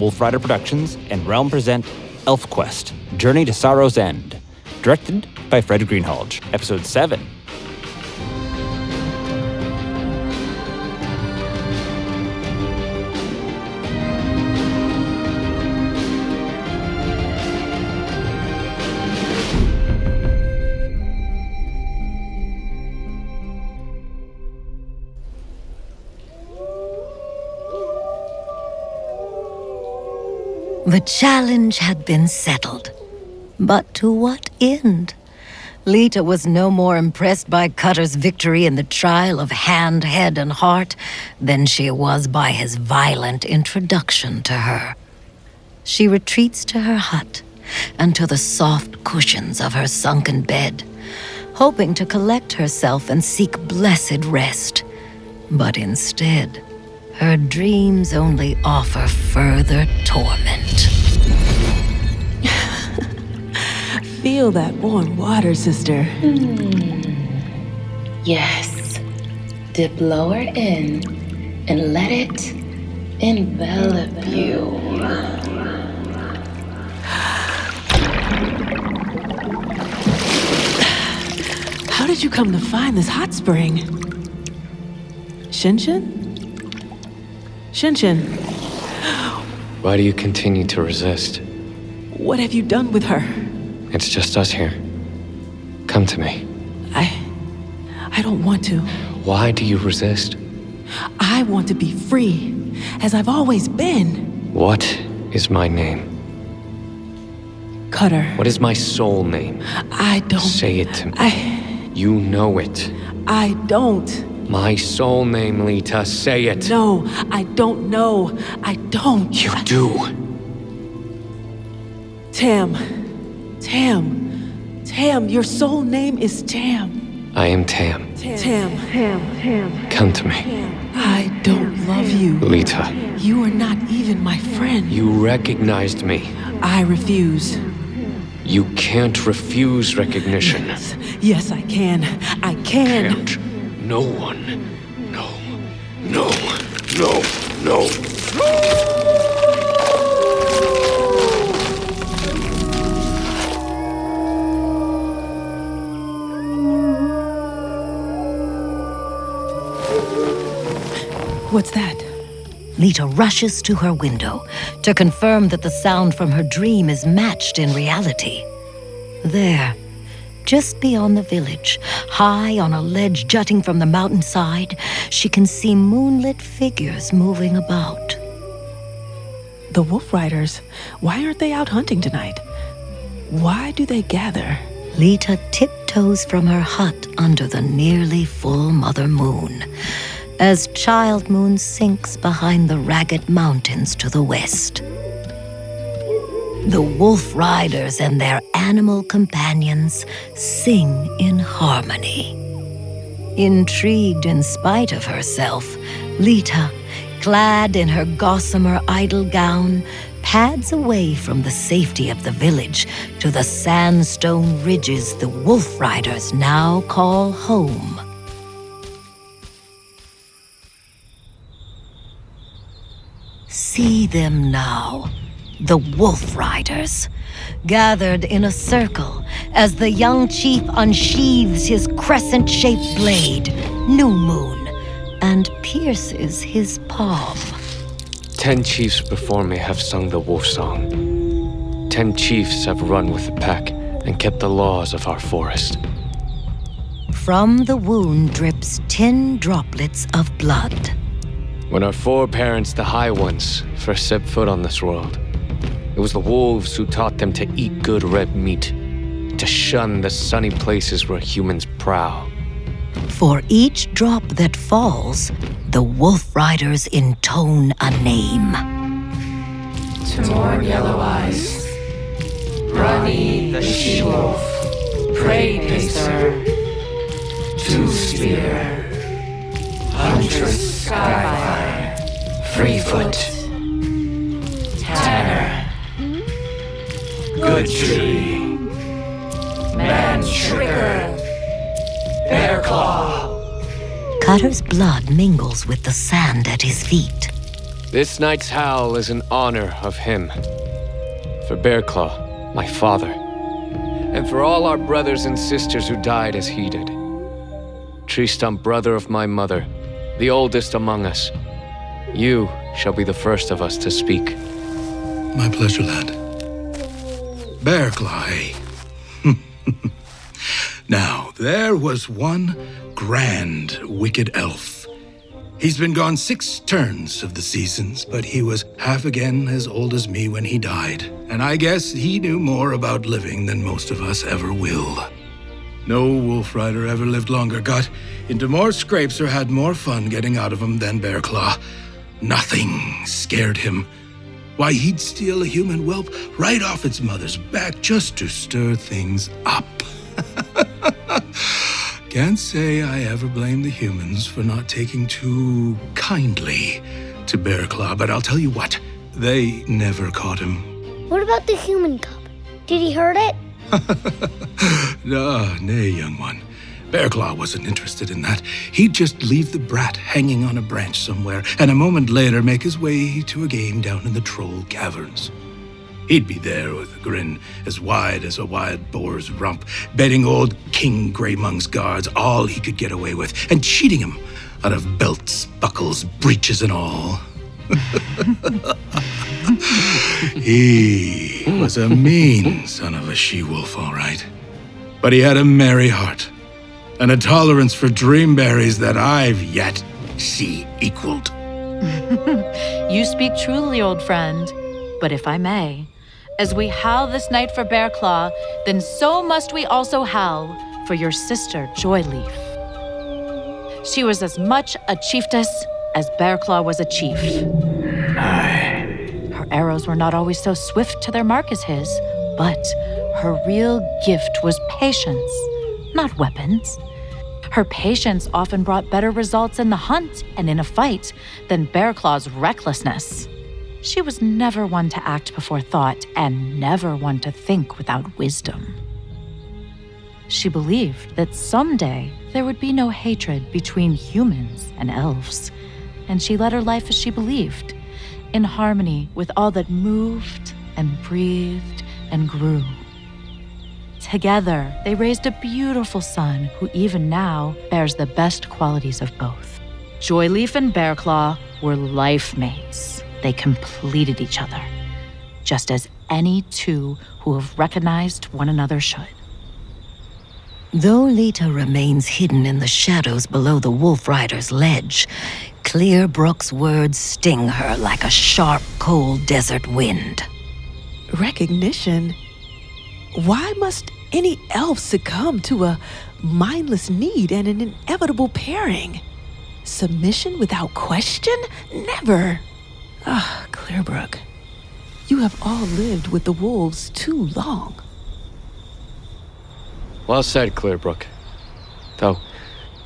Wolfrider Productions and Realm present ElfQuest, Journey to Sorrow's End, directed by Fred Greenhalgh, Episode 7. The challenge had been settled. But to what end? Leetah was no more impressed by Cutter's victory in the trial of hand, head, and heart than she was by his violent introduction to her. She retreats to her hut and to the soft cushions of her sunken bed, hoping to collect herself and seek blessed rest. But instead, her dreams only offer further torment. Feel that warm water, sister. Yes. Dip lower in and let it envelop you. How did you come to find this hot spring? Shinshin? Shinshin, Why do you continue to resist? what have you done with her? It's just us here. Come to me. I don't want to. Why do you resist? I want to be free, as I've always been. What is my name? Cutter. What is my soul name? I don't... Say it to me. You know it. I don't. My soul name, Leetah. Say it. No, I don't know. I don't. You do. Tam, your soul name is Tam. I am Tam. Tam. Come to me. I don't love you. Leetah, You are not even my friend. you recognized me. I refuse. You can't refuse recognition. Yes, I can. I can. Can't. No one. No. What's that? Leetah rushes to her window to confirm that the sound from her dream is matched in reality. There, just beyond the village, high on a ledge jutting from the mountainside, she can see moonlit figures moving about. The Wolfriders. Why aren't they out hunting tonight? Why do they gather? Leetah tiptoes from her hut under the nearly full mother moon, as child moon sinks behind the ragged mountains to the west. The Wolfriders and their animal companions sing in harmony. Intrigued in spite of herself, Leetah, clad in her gossamer idol gown, pads away from the safety of the village to the sandstone ridges the Wolfriders now call home. See them now, the Wolfriders, gathered in a circle as the young chief unsheathes his crescent-shaped blade, New Moon, and pierces his palm. 10 chiefs before me have sung the Wolfsong. 10 chiefs have run with the pack and kept the laws of our forest. From the wound drips 10 droplets of blood. When our foreparents, the High Ones, first set foot on this world, it was the wolves who taught them to eat good red meat, to shun the sunny places where humans prowl. For each drop that falls, the Wolfriders intone a name. Torn yellow eyes, Runny the she-wolf, Prey pacer, Two-spear, Huntress Skyfire, Freefoot, Tanner, Good Tree, Man Trigger, Bearclaw. Cutter's blood mingles with the sand at his feet. This night's howl is in honor of him. For Bearclaw, my father. And for all our brothers and sisters who died as he did. Tristan, brother of my mother, the oldest among us. You shall be the first of us to speak. My pleasure, lad. Bearclaw, eh? Now, there was one grand, wicked elf. He's been gone 6 turns of the seasons, but he was half again as old as me when he died. And I guess he knew more about living than most of us ever will. No Wolfrider ever lived longer, got into more scrapes, or had more fun getting out of them than Bearclaw. Nothing scared him. Why, he'd steal a human whelp right off its mother's back just to stir things up. Can't say I ever blame the humans for not taking too kindly to Bearclaw, but I'll tell you what, they never caught him. What about the human cub? Did he hurt it? Nay, young one. Bearclaw wasn't interested in that. He'd just leave the brat hanging on a branch somewhere, and a moment later make his way to a game down in the troll caverns. He'd be there with a grin as wide as a wild boar's rump, betting old King Greymung's guards all he could get away with, and cheating him out of belts, buckles, breeches, and all. He was a mean son of a she-wolf, all right. But he had a merry heart, and a tolerance for dreamberries that I've yet see equaled. You speak truly, old friend. But if I may, as we howl this night for Bearclaw, then so must we also howl for your sister, Joyleaf. She was as much a chieftess as Bearclaw was a chief. Her arrows were not always so swift to their mark as his, but her real gift was patience, not weapons. Her patience often brought better results in the hunt and in a fight than Bearclaw's recklessness. She was never one to act before thought, and never one to think without wisdom. She believed that someday there would be no hatred between humans and elves, and she led her life as she believed, in harmony with all that moved and breathed and grew. Together, they raised a beautiful son who even now bears the best qualities of both. Joyleaf and Bearclaw were life mates. They completed each other, just as any two who have recognized one another should. Though Leetah remains hidden in the shadows below the Wolfriders' ledge, Clearbrook's words sting her like a sharp, cold desert wind. Recognition? Why must any elf succumb to a mindless need and an inevitable pairing? Submission without question? Never. Ah, Clearbrook. You have all lived with the wolves too long. Well said, Clearbrook. Though,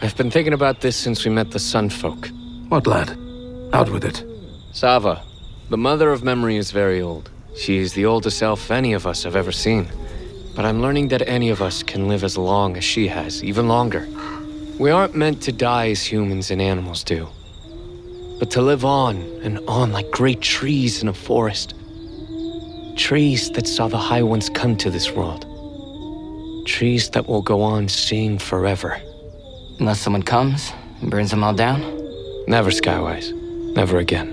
I've been thinking about this since we met the Sunfolk. What, lad? Out with it. Sava, the Mother of Memory, is very old. She is the oldest elf any of us have ever seen. But I'm learning that any of us can live as long as she has, even longer. We aren't meant to die as humans and animals do, but to live on and on like great trees in a forest. Trees that saw the High Ones come to this world. Trees that will go on seeing forever. Unless someone comes and burns them all down? Never, Skywise. Never again.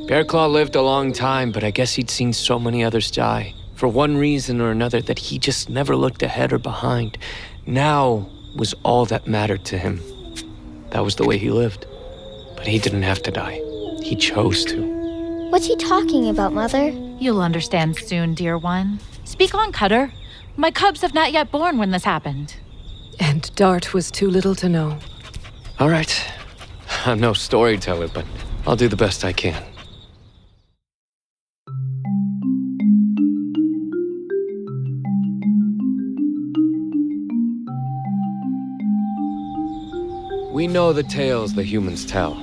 Bearclaw lived a long time, but I guess he'd seen so many others die, for one reason or another, that he just never looked ahead or behind. Now was all that mattered to him. That was the way he lived. But he didn't have to die. He chose to. What's he talking about, Mother? You'll understand soon, dear one. Speak on, Cutter. My cubs have not yet born when this happened. And Dart was too little to know. All right. I'm no storyteller, but I'll do the best I can. We know the tales the humans tell.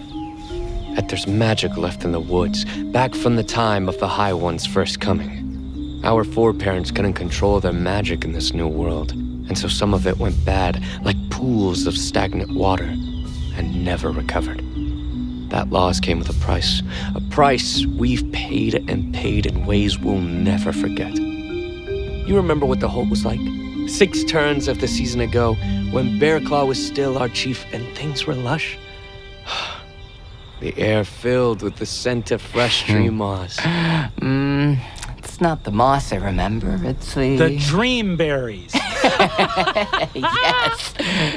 That there's magic left in the woods, back from the time of the High One's first coming. Our foreparents couldn't control their magic in this new world, and so some of it went bad, like pools of stagnant water, and never recovered. that loss came with a price. A price we've paid and paid in ways we'll never forget. You remember what the Holt was like? 6 turns of the season ago, when Bearclaw was still our chief and things were lush? The air filled with the scent of fresh tree moss. It's not the moss I remember, it's The dream berries. Yes,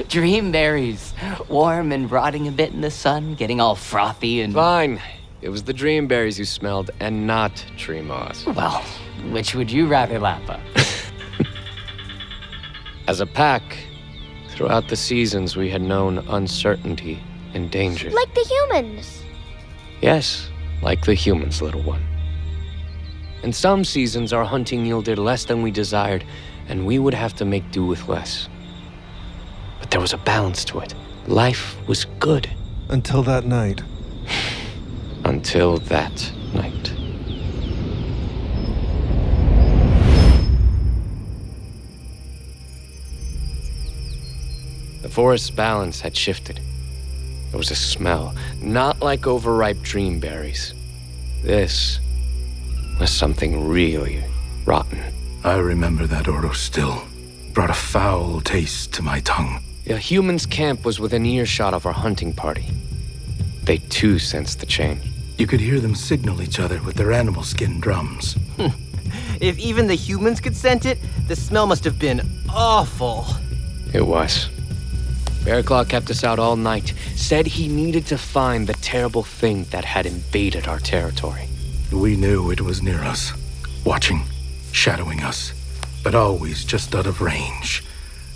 dream berries. Warm and rotting a bit in the sun, getting all frothy and... Fine. It was the dream berries you smelled, and not tree moss. Well, which would you rather lap up? As a pack, throughout the seasons we had known uncertainty and danger. Like the humans. Yes, like the humans, little one. In some seasons, our hunting yielded less than we desired, and we would have to make do with less. But there was a balance to it. Life was good. Until that night. Until that night. The forest's balance had shifted. There was a smell, not like overripe dream berries. This was something really rotten. I remember that odor still. Brought a foul taste to my tongue. The humans' camp was within earshot of our hunting party. They too sensed the change. You could hear them signal each other with their animal skin drums. If even the humans could scent it, the smell must have been awful. It was. Bearclaw kept us out all night, said he needed to find the terrible thing that had invaded our territory. We knew it was near us, watching, shadowing us, but always just out of range,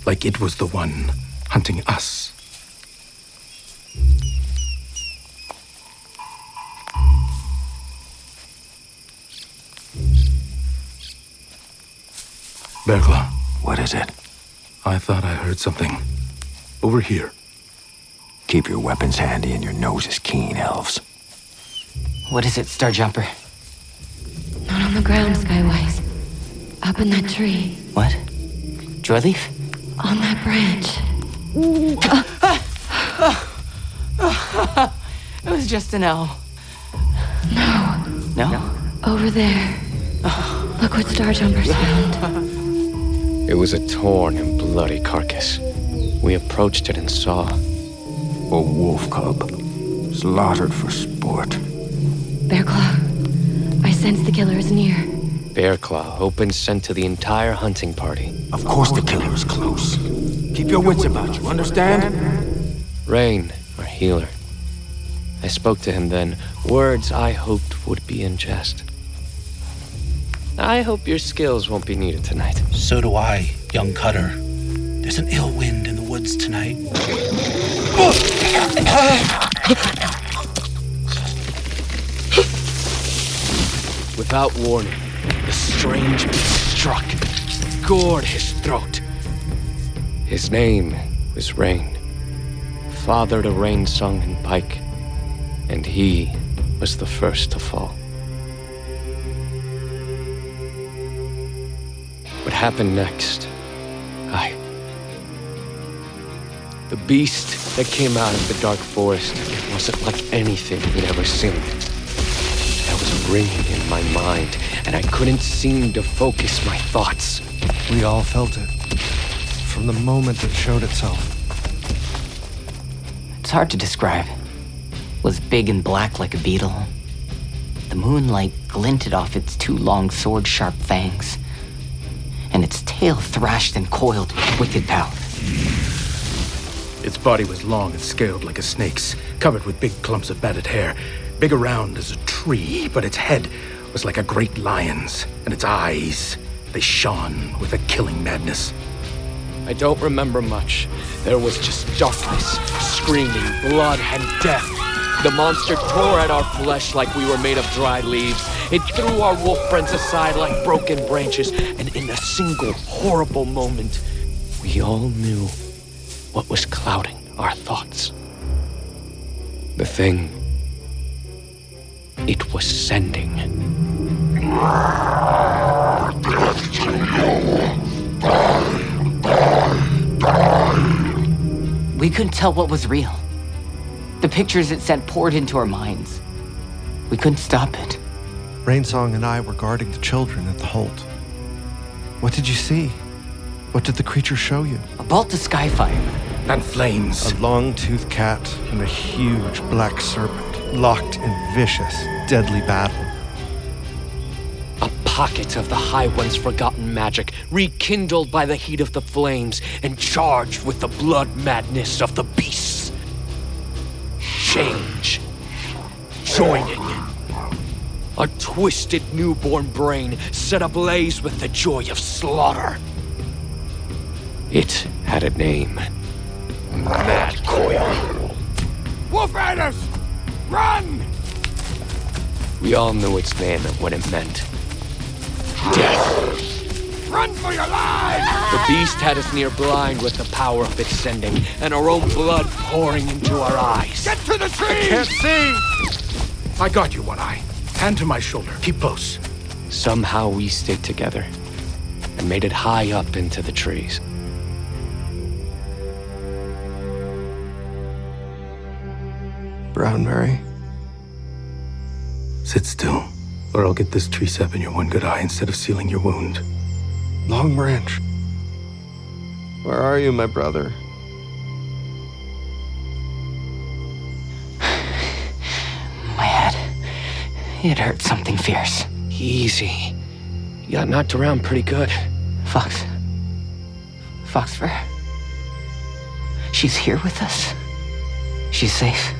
like it was the one hunting us. Bearclaw. What is it? I thought I heard something. Over here. Keep your weapons handy and your noses keen, elves. What is it, Starjumper? Not on the ground, Skywise. Up in that tree. What? Joyleaf? On that branch. It was just an owl. No. No? Over there. Look what Starjumper's found. It was a torn and bloody carcass. We approached it and saw a wolf cub, slaughtered for sport. Bearclaw, I sense the killer is near. Bearclaw, open scent to the entire hunting party. Of course the killer is close. Keep your wits about you, understand? Rain, our healer. I spoke to him then, words I hoped would be in jest. I hope your skills won't be needed tonight. So do I, young Cutter. There's an ill wind in the woods tonight. Without warning, the strange beast struck, gored his throat. His name was Rain, father to Wolfsong and Pike, and he was the first to fall. What happened next? The beast that came out of the dark forest wasn't like anything we'd ever seen. There was a ringing in my mind, and I couldn't seem to focus my thoughts. We all felt it, from the moment it showed itself. It's hard to describe. It was big and black like a beetle. The moonlight glinted off its 2 long sword-sharp fangs, and its tail thrashed and coiled with wicked power. Its body was long and scaled like a snake's, covered with big clumps of matted hair, big around as a tree, but its head was like a great lion's, and its eyes, they shone with a killing madness. I don't remember much. There was just darkness, screaming, blood, and death. The monster tore at our flesh like we were made of dry leaves. It threw our wolf friends aside like broken branches, and in a single horrible moment, we all knew what was clouding our thoughts. The thing it was sending. We couldn't tell what was real. The pictures it sent poured into our minds. We couldn't stop it. Rainsong and I were guarding the children at the Holt. What did you see? What did the creature show you? A bolt of skyfire. And flames. A long-toothed cat and a huge black serpent, locked in vicious, deadly battle. A pocket of the High One's forgotten magic, rekindled by the heat of the flames and charged with the blood madness of the beasts. Change. Joining. A twisted newborn brain set ablaze with the joy of slaughter. It had a name. Madcoil. Wolfriders! Run! We all knew its name and what it meant. Death. Run for your lives! The beast had us near blind with the power of its sending, and our own blood pouring into our eyes. Get to the tree! I can't see! I got you, One Eye. Hand to my shoulder. Keep close. Somehow we stayed together and made it high up into the trees. Brownberry. Sit still, or I'll get this tree sap in your one good eye instead of sealing your wound. Long Branch. Where are you, my brother? My head. It hurt something fierce. Easy. You got knocked around pretty good. Foxfur. She's here with us. She's safe.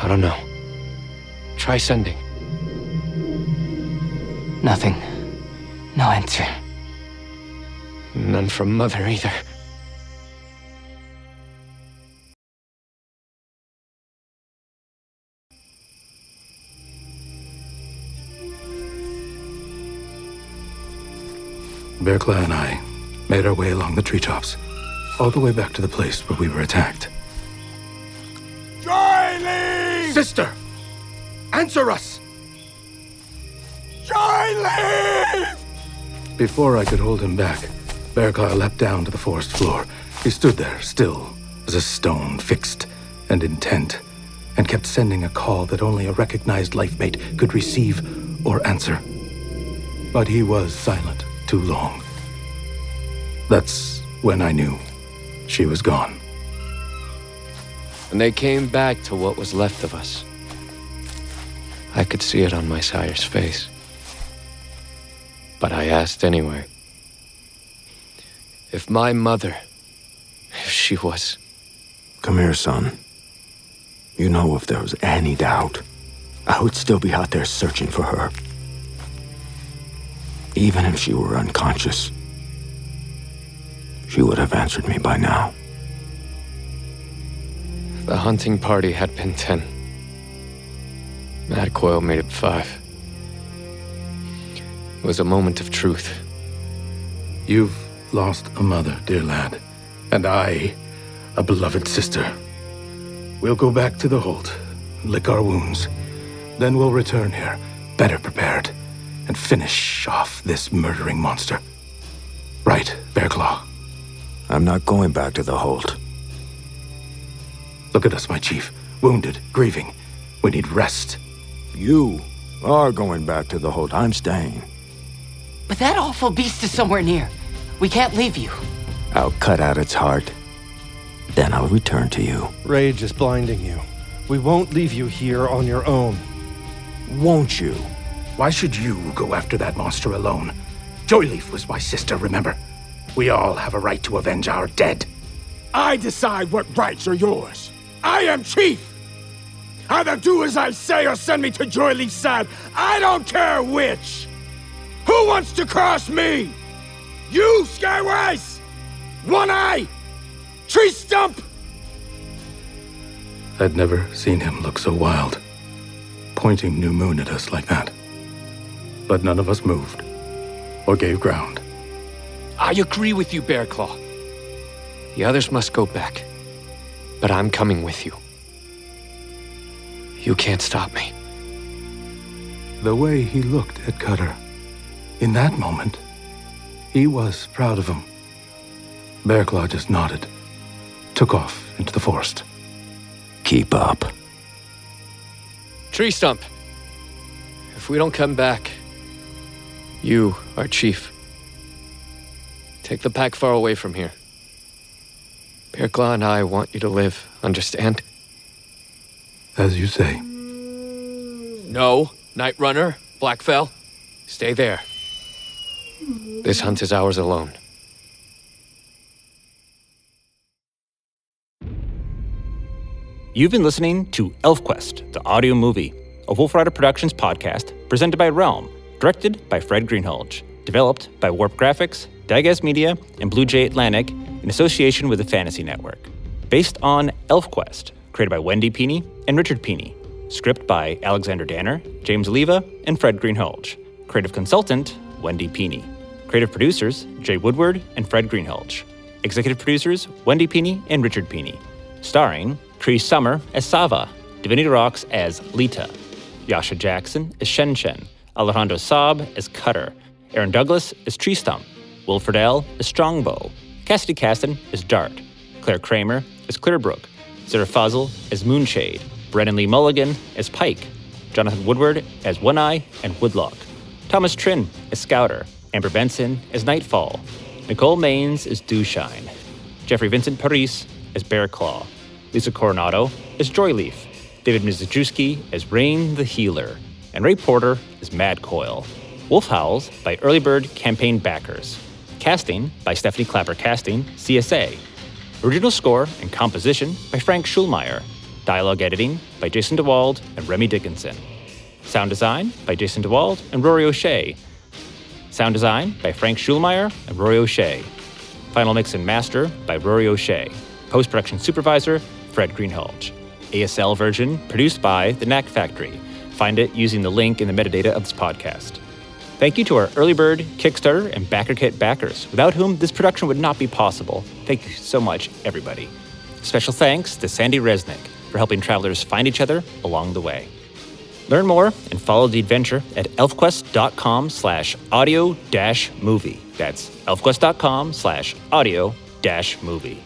I don't know. Try sending. Nothing. No answer. None from Mother either. Bearclaw and I made our way along the treetops, all the way back to the place where we were attacked. Joylee! Sister! Answer us! Joylee! Before I could hold him back, Bearclaw leapt down to the forest floor. He stood there, still as a stone, fixed and intent, and kept sending a call that only a recognized lifemate could receive or answer. But he was silent too long. That's when I knew she was gone. And they came back to what was left of us. I could see it on my sire's face. But I asked anyway. If my mother, if she was... Come here, son. You know if there was any doubt, I would still be out there searching for her. Even if she were unconscious, she would have answered me by now. The hunting party had been 10. Madcoil made it 5. It was a moment of truth. You've lost a mother, dear lad, and I, a beloved sister. We'll go back to the Holt, lick our wounds. Then we'll return here, better prepared, and finish off this murdering monster. Right, Bearclaw? I'm not going back to the Holt. Look at us, my chief. Wounded, grieving. We need rest. You are going back to the Holt. I'm staying. But that awful beast is somewhere near. We can't leave you. I'll cut out its heart. Then I'll return to you. Rage is blinding you. We won't leave you here on your own. Won't you? Why should you go after that monster alone? Joyleaf was my sister, remember? We all have a right to avenge our dead. I decide what rights are yours. I am chief. Either do as I say or send me to Joyleaf's side. I don't care which. Who wants to cross me? You, Skywise! One Eye! Tree Stump! I'd never seen him look so wild, pointing New Moon at us like that. But none of us moved, or gave ground. I agree with you, Bearclaw. The others must go back. But I'm coming with you. You can't stop me. The way he looked at Cutter, in that moment, he was proud of him. Bearclaw just nodded, took off into the forest. keep up. Tree stump. If we don't come back, you are chief. Take the pack far away from here. Bearclaw and I want you to live, understand? As you say. No, Night Runner, Blackfell, stay there. This hunt is ours alone. You've been listening to ElfQuest, the audio movie, a Wolfrider Productions podcast presented by Realm, directed by Fred Greenhalgh, developed by Warp Graphics, Digas Media, and Blue Jay Atlantic in association with the Fantasy Network. Based on ElfQuest, created by Wendy Peeney and Richard Peeney. Script by Alexander Danner, James Leetah, and Fred Greenhalgh. Creative consultant, Wendy Peeney. Creative producers, Jay Woodward and Fred Greenhalgh. Executive producers, Wendy Peeney and Richard Peeney. Starring Tree Summer as Sava, Divinity Rocks as Leetah, Yasha Jackson as Shen Shen, Alejandro Saab as Cutter, Aaron Douglas as Tree Stump, Will Friedle as Strongbow, Cassidy Caston as Dart, Claire Kramer as Clearbrook, Sarah Fuzzle as Moonshade, Brennan Lee Mulligan as Pike, Jonathan Woodward as One Eye and Woodlock, Thomas Trin as Scouter, Amber Benson as Nightfall, Nicole Maines as Dewshine, Jeffrey Vincent Paris as Bearclaw, Lisa Coronado as Joyleaf, David Mizajewski as Rain the Healer, and Ray Porter as Madcoil. Wolf Howls by Early Bird Campaign backers. Casting by Stephanie Clapper Casting, CSA. Original score and composition by Frank Schulmeyer. Dialogue editing by Jason DeWald and Remy Dickinson. Sound design by Jason DeWald and Rory O'Shea. Sound design by Frank Schulmeyer and Rory O'Shea. Final mix and master by Rory O'Shea. Post-production supervisor, Fred Greenhalgh. ASL version produced by The Knack Factory. Find it using the link in the metadata of this podcast. Thank you to our Early Bird, Kickstarter, and BackerKit backers, without whom this production would not be possible. Thank you so much, everybody. Special thanks to Sandy Resnick for helping travelers find each other along the way. Learn more and follow the adventure at elfquest.com/audio-movie. That's elfquest.com/audio-movie.